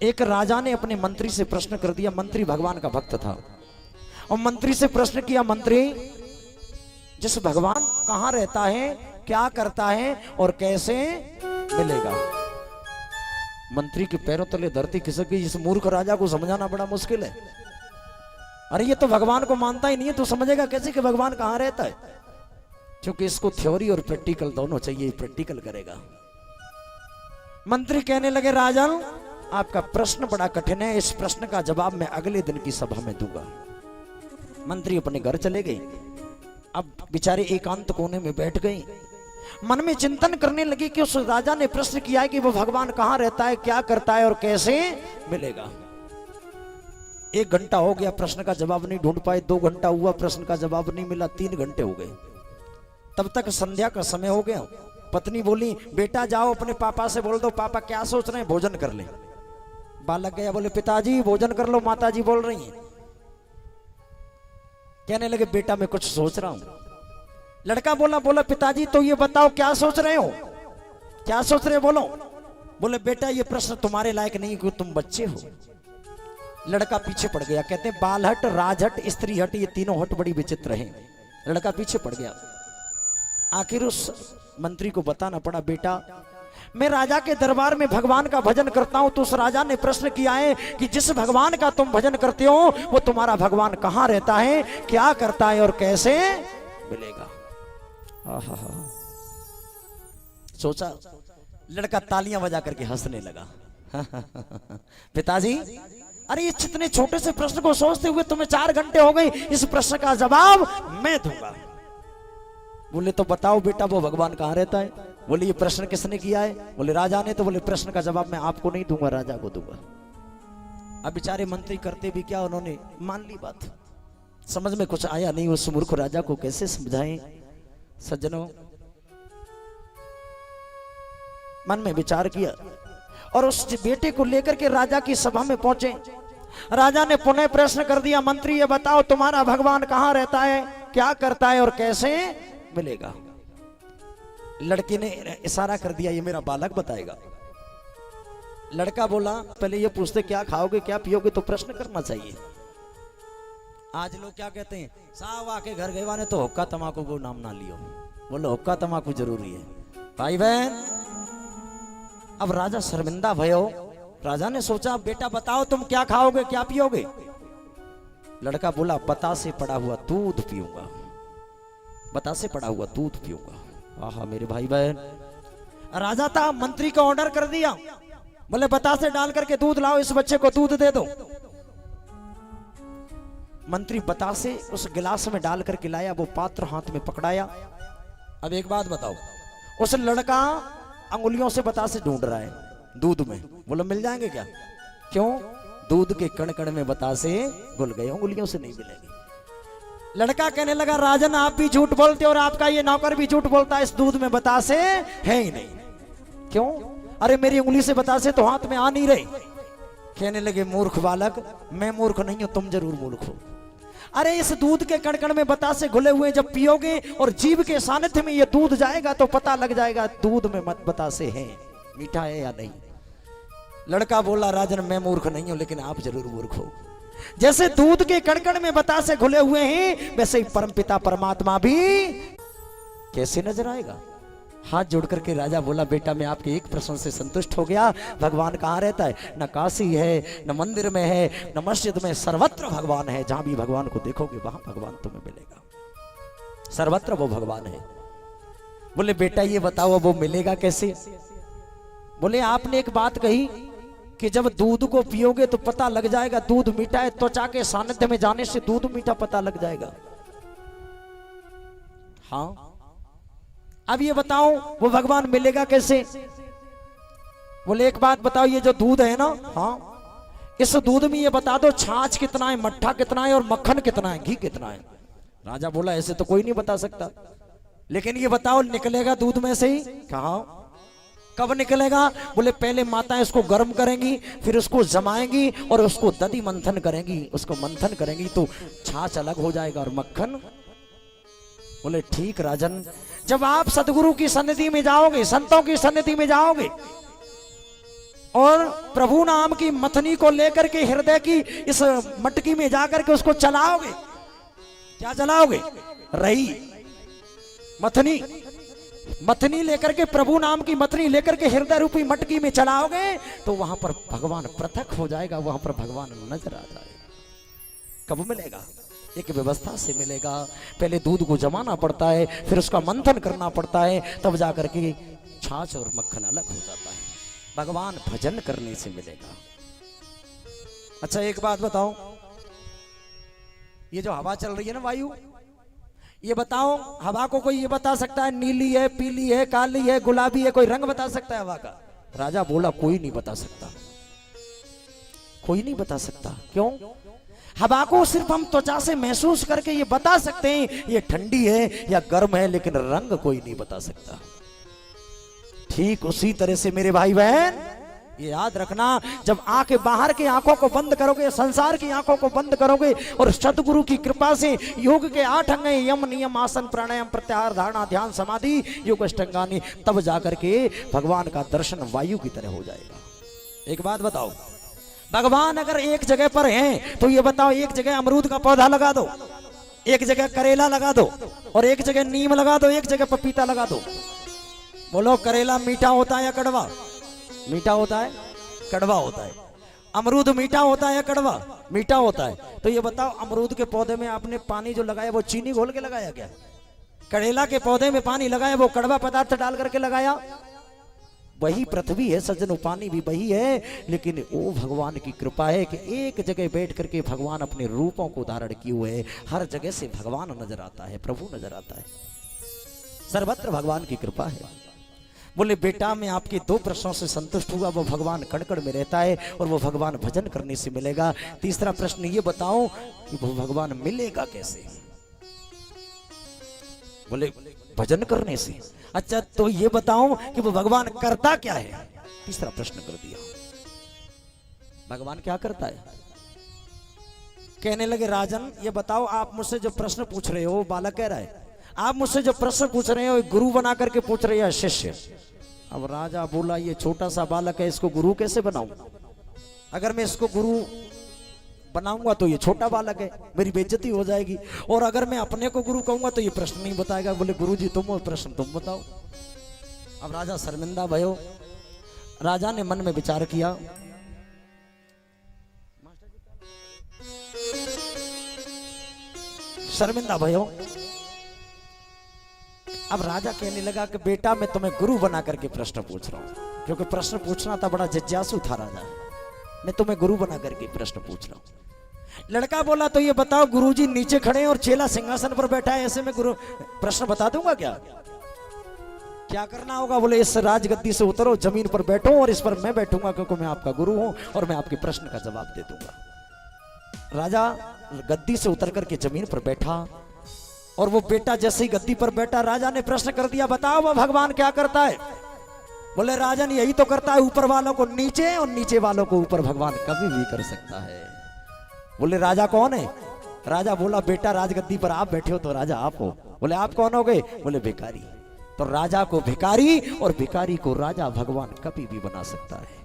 एक राजा ने अपने मंत्री से प्रश्न कर दिया। मंत्री भगवान का भक्त था और मंत्री से प्रश्न किया, मंत्री जिस भगवान कहां रहता है, क्या करता है और कैसे मिलेगा? मंत्री के पैरों तले धरती खिसक गई। इस मूर्ख राजा को समझाना बड़ा मुश्किल है। अरे ये तो भगवान को मानता ही नहीं है, तो समझेगा कैसे कि भगवान कहां रहता है? क्योंकि इसको थ्योरी और प्रैक्टिकल दोनों चाहिए, प्रैक्टिकल करेगा। मंत्री कहने लगे, राजन आपका प्रश्न बड़ा कठिन है, इस प्रश्न का जवाब मैं अगले दिन की सभा में दूंगा। मंत्री अपने घर चले गए। अब बेचारे एकांत कोने में बैठ गए, मन में चिंतन करने लगे कि उस राजा ने प्रश्न किया है कि वो भगवान कहां रहता है, क्या करता है और कैसे मिलेगा। 1 घंटा हो गया, प्रश्न का जवाब नहीं ढूंढ पाए। 2 घंटा हुआ, प्रश्न का जवाब नहीं मिला। 3 घंटे हो गए। तब तक संध्या का समय हो गया। पत्नी बोली, बेटा जाओ अपने पापा से बोल दो, पापा क्या सोच रहे हैं, भोजन कर ले। बालक गया, बोले पिताजी भोजन कर लो, माताजी बोल रही हैं। कहने लगे, बेटा मैं कुछ सोच रहा हूं। लड़का बोला पिताजी तो ये बताओ क्या सोच रहे हो, क्या सोच रहे हो बोलो। बोले बेटा ये प्रश्न तुम्हारे लायक नहीं क्योंकि तुम बच्चे हो। लड़का पीछे पड़ गया। कहते हैं बालहट, राजहट, स्त्री हट, ये तीनों हट बड़ी विचित्र हैं। लड़का पीछे पड़ गया। आखिर उस मंत्री को बताना पड़ा, बेटा मैं राजा के दरबार में भगवान का भजन करता हूं, तो उस राजा ने प्रश्न किया है कि जिस भगवान का तुम भजन करते हो वो तुम्हारा भगवान कहां रहता है, क्या करता है और कैसे मिलेगा। सोचा, लड़का तालियां बजा करके हंसने लगा। पिताजी अरे इस इतने छोटे से प्रश्न को सोचते हुए तुम्हें 4 घंटे हो गए, इस प्रश्न का जवाब मैं दूंगा। बोले तो बताओ बेटा वो भगवान कहां रहता है। बोले ये प्रश्न किसने किया है। बोले राजा ने। तो बोले प्रश्न का जवाब मैं आपको नहीं दूंगा, राजा को दूंगा। अब बेचारे मंत्री करते भी क्या, उन्होंने मान ली बात। समझ में कुछ आया नहीं, उस मूर्ख राजा को कैसे समझाएं। सज्जनों मन में विचार किया और उस बेटे को लेकर के राजा की सभा में पहुंचे। राजा ने पुनः प्रश्न कर दिया, मंत्री ये बताओ तुम्हारा भगवान कहां रहता है, क्या करता है और कैसे मिलेगा। लड़के ने इशारा कर दिया, ये मेरा बालक बताएगा। लड़का बोला, पहले ये पूछते क्या खाओगे क्या पियोगे, तो प्रश्न करना चाहिए। आज लोग क्या कहते हैं, साहब आके घर गए वाने तो हुक्का तमाकू को नाम ना लियो। बोलो हुक्का तमाकू जरूरी है भाई बहन। अब राजा शर्मिंदा भयो। राजा ने सोचा, बेटा बताओ तुम क्या खाओगे क्या पियोगे। लड़का बोला, बतासे पड़ा हुआ दूध पीऊंगा, बतासे पड़ा हुआ दूध पीऊंगा। आहा मेरे भाई बहन, राजा था, मंत्री का ऑर्डर कर दिया। बोले बतासे डाल करके दूध लाओ, इस बच्चे को दूध दे दो। मंत्री बतासे उस गिलास में डाल करके लाया, वो पात्र हाथ में पकड़ाया। अब एक बात बताओ, उस लड़का अंगुलियों से बतासे ढूंढ रहा है दूध में। बोलो मिल जाएंगे क्या, क्यों, दूध के कण कण में बतासे घुल गए, अंगुलियों से नहीं मिलेंगे। लड़का कहने लगा, राजन आप भी झूठ बोलते और आपका ये नौकर भी झूठ बोलता है, इस दूध में बतासे है ही नहीं। क्यों, अरे मेरी उंगली से बतासे तो हाथ में आ नहीं रहे। कहने लगे, मूर्ख बालक, मैं मूर्ख नहीं हूं, तुम जरूर मूर्ख हो। अरे इस दूध के कण-कण में बतासे घुले हुए जब पियोगे और जीभ के सानिध्य में ये दूध जाएगा तो पता लग जाएगा दूध में मत बतासे हैं, मीठा है या नहीं। लड़का बोला, राजन मैं मूर्ख नहीं हूं, लेकिन आप जरूर मूर्ख हो। जैसे दूध के कण-कण में बतासे घुले हुए हैं, वैसे ही परमपिता परमात्मा भी कैसे नजर आएगा। हाथ जोड़ करके राजा बोला, बेटा मैं आपके एक प्रश्न से संतुष्ट हो गया। भगवान कहाँ रहता है, न काशी है, न मंदिर में है, न मस्जिद में, सर्वत्र भगवान है। जहां भी भगवान को देखोगे वहां भगवान तुम्हें मिलेगा, सर्वत्र वो भगवान है। बोले बेटा ये बताओ वो मिलेगा कैसे। बोले आपने एक बात कही कि जब दूध को पियोगे तो पता लग जाएगा दूध मीठा है, त्वचा के सानिध्य में जाने से दूध मीठा पता लग जाएगा। हाँ, अब ये बताओ वो भगवान मिलेगा कैसे। बोले एक बात बताओ, ये जो दूध है ना, हाँ, इस दूध में ये बता दो छाछ कितना है, मट्ठा कितना है और मक्खन कितना है, घी कितना है। राजा बोला, ऐसे तो कोई नहीं बता सकता, लेकिन ये बताओ निकलेगा दूध में से ही। कहा कब निकलेगा। बोले पहले माताएं इसको गर्म करेंगी, फिर उसको जमाएंगी और उसको दधि मंथन करेंगी, उसको मंथन करेंगी तो छाछ अलग हो जाएगा और मक्खन। बोले ठीक राजन, जब आप सदगुरु की सन्निधि में जाओगे, संतों की सन्निधि में जाओगे, और प्रभु नाम की मथनी को लेकर के हृदय की इस मटकी में जाकर के उसको चलाओगे। क्या चलाओगे? रही मथनी, मथनी लेकर के, प्रभु नाम की मथनी लेकर के हृदय रूपी मटकी में चलाओगे तो वहां पर भगवान पृथक हो जाएगा, वहां पर भगवान नजर आ जाएगा। कब मिलेगा? एक व्यवस्था से मिलेगा। पहले दूध को जमाना पड़ता है, फिर उसका मंथन करना पड़ता है, तब जाकर के छाछ और मक्खन अलग हो जाता है। भगवान भजन करने से मिलेगा। अच्छा एक बात बताओ, ये जो हवा चल रही है ना, वायु, ये बताओ हवा को कोई ये बता सकता है नीली है, पीली है, काली है, गुलाबी है? कोई रंग बता सकता है हवा का? राजा बोला कोई नहीं बता सकता, कोई नहीं बता सकता। क्यों? हवा को सिर्फ हम त्वचा से महसूस करके ये बता सकते हैं ये ठंडी है या गर्म है, लेकिन रंग कोई नहीं बता सकता। ठीक उसी तरह से मेरे भाई बहन ये याद रखना, जब आंखें बाहर की आंखों को बंद करोगे, संसार की आंखों को बंद करोगे और सतगुरु की कृपा से योग के 8 अंग यम नियम आसन प्राणायाम प्रत्याहार धारणा ध्यान समाधि योग अष्टांगानी, तब जाकर के भगवान का दर्शन वायु की तरह हो जाएगा। एक बात बताओ, भगवान अगर एक जगह पर हैं तो ये बताओ, एक जगह अमरूद का पौधा लगा दो, एक जगह करेला लगा दो, और एक जगह नीम लगा दो, एक जगह पपीता लगा दो। बोलो करेला मीठा होता है या कड़वा? मीठा होता है, कड़वा होता है। अमरूद मीठा होता है या कड़वा? मीठा होता है। तो ये बताओ अमरूद के पौधे में आपने पानी जो लगाया वो चीनी घोल के लगाया क्या? करेला के पौधे में पानी लगाया वो कड़वा पदार्थ डाल करके लगाया? वही पृथ्वी है सज्जनों, पानी भी वही है, लेकिन वो भगवान की कृपा है कि एक जगह बैठ करके भगवान अपने रूपों को धारण किए हुए है। हर जगह से भगवान नजर आता है, प्रभु नजर आता है, सर्वत्र भगवान की कृपा है। बोले बेटा मैं आपके 2 प्रश्नों से संतुष्ट हुआ, वो भगवान कण-कण में रहता है और वो भगवान भजन करने से मिलेगा। तीसरा प्रश्न ये बताओ कि वो भगवान मिलेगा कैसे? बोले भजन करने से। अच्छा तो ये बताओ कि वो भगवान करता क्या है? तीसरा प्रश्न कर दिया, भगवान क्या करता है? कहने लगे राजन ये बताओ, आप मुझसे जो प्रश्न पूछ रहे हो, बालक कह रहा है, आप मुझसे जो प्रश्न पूछ रहे हो गुरु बना करके पूछ रहे हैं शिष्य? अब राजा बोला ये छोटा सा बालक है, इसको गुरु कैसे बनाऊं? अगर मैं इसको गुरु बनाऊंगा तो ये छोटा बालक है, मेरी बेइज्जती हो जाएगी, और अगर मैं अपने को गुरु कहूंगा तो ये प्रश्न नहीं बताएगा। बोले गुरु जी तुम प्रश्न तुम बताओ। अब राजा शर्मिंदा भयो। राजा ने मन में विचार किया, शर्मिंदा भयो। अब राजा कहने लगा कि बेटा मैं तुम्हें गुरु बना करके प्रश्न पूछ रहा हूं, क्योंकि प्रश्न पूछना था, बड़ा जिज्ञासु था राजा, मैं तुम्हें गुरु बना करके प्रश्न पूछ रहा हूं। लड़का बोला तो ये बताओ गुरुजी नीचे खड़े हैं और चेला सिंहासन पर बैठा है, ऐसे में गुरु प्रश्न बता दूंगा क्या? क्या करना होगा? बोले इस राजगद्दी से उतरो, जमीन पर बैठो और इस पर मैं बैठूंगा, क्योंकि मैं आपका गुरु हूं और मैं आपके प्रश्न का जवाब दे दूंगा। राजा गद्दी से उतर करके जमीन पर बैठा और वो बेटा जैसे ही गद्दी पर बैठा, राजा ने प्रश्न कर दिया, बताओ वो भगवान क्या करता है? बोले राजन यही तो करता है, ऊपर वालों को नीचे और नीचे वालों को ऊपर भगवान कभी भी कर सकता है। बोले राजा कौन है? राजा बोला बेटा राजगद्दी पर आप बैठे हो तो राजा आप हो। बोले आप कौन हो गए? बोले भिखारी। तो राजा को भिखारी और भिखारी को राजा भगवान कभी भी बना सकता है।